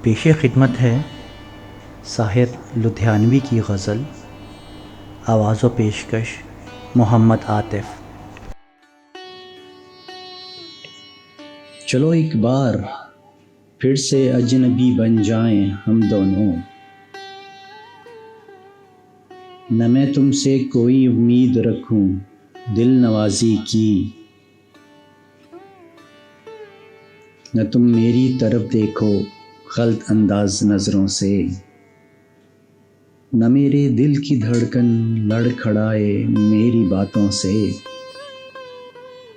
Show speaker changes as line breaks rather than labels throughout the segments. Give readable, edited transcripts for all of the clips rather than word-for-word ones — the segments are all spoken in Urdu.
پیش خدمت ہے ساحر لدھیانوی کی غزل، آواز و پیشکش محمد عاطف۔
چلو ایک بار پھر سے اجنبی بن جائیں ہم دونوں، نہ میں تم سے کوئی امید رکھوں دل نوازی کی، نہ تم میری طرف دیکھو غلط انداز نظروں سے، نہ میرے دل کی دھڑکن لڑکھڑائے میری باتوں سے،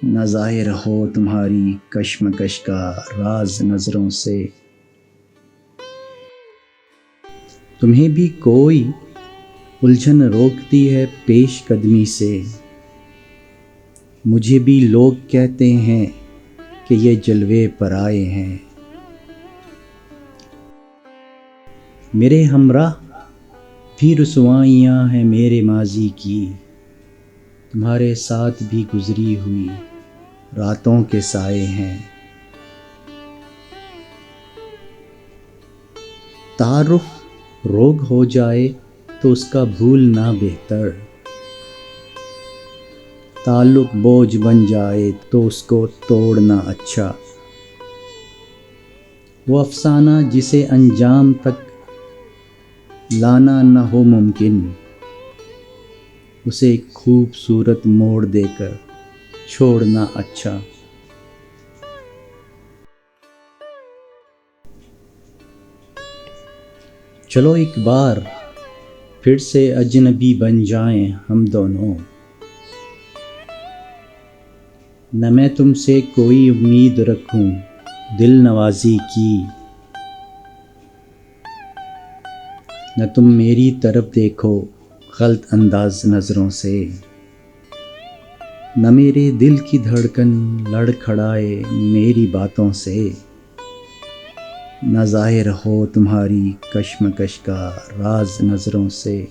نہ ظاہر ہو تمہاری کشمکش کا راز نظروں سے۔ تمہیں بھی کوئی الجھن روکتی ہے پیش قدمی سے، مجھے بھی لوگ کہتے ہیں کہ یہ جلوے پرائے ہیں، میرے ہمراہ بھی رسوائیاں ہیں میرے ماضی کی، تمہارے ساتھ بھی گزری ہوئی راتوں کے سائے ہیں۔ تعارف روگ ہو جائے تو اس کا بھولنا بہتر، تعلق بوجھ بن جائے تو اس کو توڑنا اچھا، وہ افسانہ جسے انجام تک لانا نہ ہو ممکن، اسے ایک خوبصورت موڑ دے کر چھوڑنا اچھا۔ چلو ایک بار پھر سے اجنبی بن جائیں ہم دونوں، نہ میں تم سے کوئی امید رکھوں دل نوازی کی، نہ تم میری طرف دیکھو غلط انداز نظروں سے، نہ میرے دل کی دھڑکن لڑکھڑائے میری باتوں سے، نہ ظاہر ہو تمہاری کشمکش کا راز نظروں سے۔